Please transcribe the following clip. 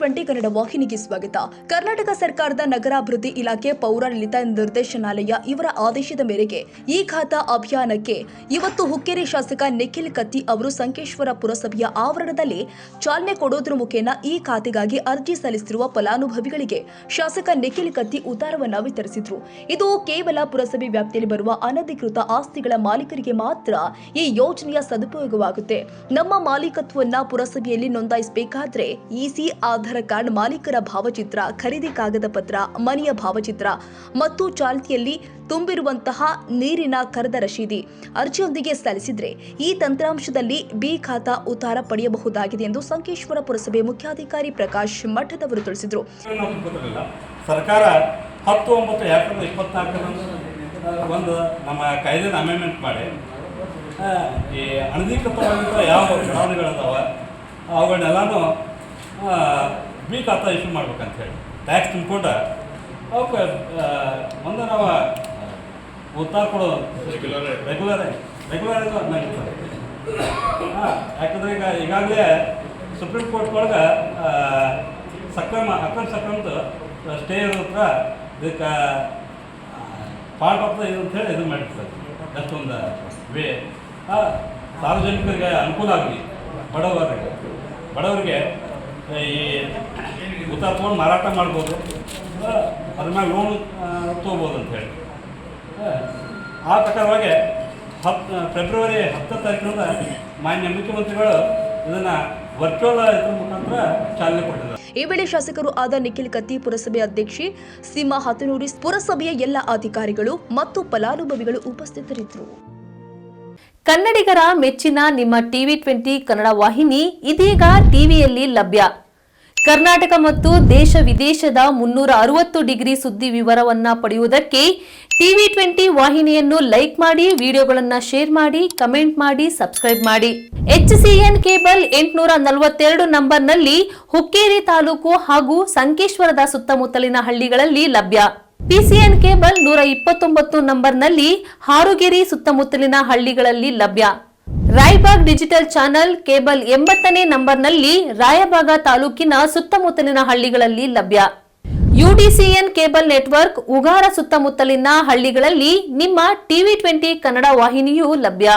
TV20 Kannada ವಾಹಿನಿಗೆ ಸ್ವಾಗತ. ಕರ್ನಾಟಕ ಸರ್ಕಾರದ ನಗರಾಭಿವೃದ್ಧಿ ಇಲಾಖೆ ಪೌರಾಡಳಿತ ನಿರ್ದೇಶನಾಲಯ ಇವರ ಆದೇಶದ ಮೇರೆಗೆ ಈ ಖಾತಾ ಅಭಿಯಾನಕ್ಕೆ ಇವತ್ತು ಹುಕ್ಕೇರಿ ಶಾಸಕ ನಿಖಿಲ್ ಕತ್ತಿ ಅವರು ಸಂಕೇಶ್ವರ ಪುರಸಭೆಯ ಆವರಣದಲ್ಲಿ ಚಾಲನೆ ಕೊಡೋದ್ರ ಮುಖೇನ ಈ ಖಾತೆಗಾಗಿ ಅರ್ಜಿ ಸಲ್ಲಿಸಿರುವ ಫಲಾನುಭವಿಗಳಿಗೆ ಶಾಸಕ ನಿಖಿಲ್ ಕತ್ತಿ ಉತ್ತರವನ್ನು ವಿತರಿಸಿದರು. ಇದು ಕೇವಲ ಪುರಸಭೆ ವ್ಯಾಪ್ತಿಯಲ್ಲಿ ಬರುವ ಅನಧಿಕೃತ ಆಸ್ತಿಗಳ ಮಾಲೀಕರಿಗೆ ಮಾತ್ರ ಈ ಯೋಜನೆಯ ಸದುಪಯೋಗವಾಗುತ್ತೆ. ನಮ್ಮ ಮಾಲೀಕತ್ವವನ್ನು ಪುರಸಭೆಯಲ್ಲಿ ನೋಂದಾಯಿಸಬೇಕಾದ್ರೆ ಇಸಿ, ಆಧಾರ್ ಕಾರ್ಡ್, ಮಾಲೀಕರ ಭಾವಚಿತ್ರ, ಖರೀದಿ ಕಾಗದ ಪತ್ರ, ಮನೆಯ ಭಾವಚಿತ್ರ ಮತ್ತು ಚಾಲ್ತಿಯಲ್ಲಿ ತುಂಬಿರುವಂತಹ ನೀರಿನ ಕರದ ರಶೀದಿ ಅರ್ಜಿಯೊಂದಿಗೆ ಸಲ್ಲಿಸಿದ್ರೆ ಈ ತಂತ್ರಾಂಶದಲ್ಲಿ ಬಿ ಖಾತಾ ಉತ್ತಾರ ಪಡೆಯಬಹುದಾಗಿದೆ ಎಂದು ಸಂಕೇಶ್ವರ ಪುರಸಭೆ ಮುಖ್ಯಾಧಿಕಾರಿ ಪ್ರಕಾಶ್ ಮಠದವರು ತಿಳಿಸಿದರು. ಸರ್ಕಾರ 10/9/2024 ಒಂದು ನಮ್ಮ ಕಾಯ್ದೆನ ಅಮೆಂಡ್ಮೆಂಟ್ ಮಾಡಿ ಈ ಅನಧಿಕೃತವಾದಂಥ ಯಾವ ಚುನಾವಣೆಗಳಿದಾವೆ ಅವುಗಳನ್ನೆಲ್ಲನೂ ಬಿ ಖಾತಾ ಇಶ್ಯೂ ಮಾಡ್ಬೇಕಂತ ಹೇಳಿ ಟ್ಯಾಕ್ಸ್ ತುಂಬಿಕೊಂಡು ಅವಕ್ಕೆ ಒಂದು ನಾವು ಉತ್ತಾರ ಕೊಡೋದು ರೆಗ್ಯುಲರೈಸ್ ಯಾಕಂದರೆ ಈಗಾಗಲೇ ಸುಪ್ರೀಂ ಕೋರ್ಟ್ ಒಳಗೆ ಅಕ್ರಮ ಸಕ್ರಮದ ಸ್ಟೇ ಇರೋ ಹತ್ರ ಇದಕ್ಕೆ ಪಾರ್ಟ್ ಆಫ್ ದ ಇದು ಅಂತೇಳಿ ಇದು ಮಾಡಿರ್ತಾರೆ. ಅಷ್ಟೊಂದು ವೇ ಸಾರ್ವಜನಿಕರಿಗೆ ಅನುಕೂಲ ಆಗಲಿ, ಬಡವರಿಗೆ ಈ ಉತ್ತಾರ ತೊಗೊಂಡು ಮಾರಾಟ ಮಾಡ್ಬೋದು, ಅದ್ರ ಮ್ಯಾಗ ಲೋನ್ ತೊಗೋಬೋದು ಅಂಥೇಳಿ ಆ ಪ್ರಕಾರವಾಗಿ ಫೆಬ್ರವರಿ 10 ತಾರೀಕಿನಿಂದ ಮಾನ್ಯ ಮುಖ್ಯಮಂತ್ರಿಗಳು ಇದನ್ನು ವರ್ಚುವಲ್ ಇದ್ರ ಮುಖಾಂತರ ಚಾಲನೆ ಕೊಟ್ಟಿದ್ದಾರೆ. ಈ ವೇಳೆ ಶಾಸಕರು ಆದ ನಿಖಿಲ್ ಕತ್ತಿ, ಪುರಸಭೆ ಅಧ್ಯಕ್ಷೆ ಸೀಮಾ ಹತನೂರಿ, ಪುರಸಭೆಯ ಎಲ್ಲ ಅಧಿಕಾರಿಗಳು ಮತ್ತು ಫಲಾನುಭವಿಗಳು ಉಪಸ್ಥಿತರಿದ್ದರು. ಕನ್ನಡಿಗರ ಮೆಚ್ಚಿನ ನಿಮ್ಮ TV20 ಕನ್ನಡ ವಾಹಿನಿ ಇದೀಗ ಟಿವಿಯಲ್ಲಿ ಲಭ್ಯ. ಕರ್ನಾಟಕ ಮತ್ತು ದೇಶ ವಿದೇಶದ 360 ಡಿಗ್ರಿ ಸುದ್ದಿ ವಿವರವನ್ನ ಪಡೆಯುವುದಕ್ಕೆ TV20 ವಾಹಿನಿಯನ್ನು ಲೈಕ್ ಮಾಡಿ, ವಿಡಿಯೋಗಳನ್ನು ಶೇರ್ ಮಾಡಿ, ಕಮೆಂಟ್ ಮಾಡಿ, ಸಬ್ಸ್ಕ್ರೈಬ್ ಮಾಡಿ. HCN ಕೇಬಲ್ 842 ನಂಬರ್ನಲ್ಲಿ ಹುಕ್ಕೇರಿ ತಾಲೂಕು ಹಾಗೂ ಸಂಕೇಶ್ವರದ ಸುತ್ತಮುತ್ತಲಿನ ಹಳ್ಳಿಗಳಲ್ಲಿ ಲಭ್ಯ. PCN ಕೇಬಲ್ 129 ನಂಬರ್ನಲ್ಲಿ ಹಾರುಗೆರೆ ಸುತ್ತಮುತ್ತಲಿನ ಹಳ್ಳಿಗಳಲ್ಲಿ ಲಭ್ಯ. ರಾಯಬಾಗ್ ಡಿಜಿಟಲ್ ಚಾನೆಲ್ ಕೇಬಲ್ 80ನೇ ನಂಬರ್ನಲ್ಲಿ ರಾಯಬಾಗ ತಾಲೂಕಿನ ಸುತ್ತಮುತ್ತಲಿನ ಹಳ್ಳಿಗಳಲ್ಲಿ ಲಭ್ಯ. UDCN ಕೇಬಲ್ ನೆಟ್ವರ್ಕ್ ಉಗಾರ ಸುತ್ತಮುತ್ತಲಿನ ಹಳ್ಳಿಗಳಲ್ಲಿ ನಿಮ್ಮ TV20 ಕನ್ನಡ ವಾಹಿನಿಯೂ ಲಭ್ಯ.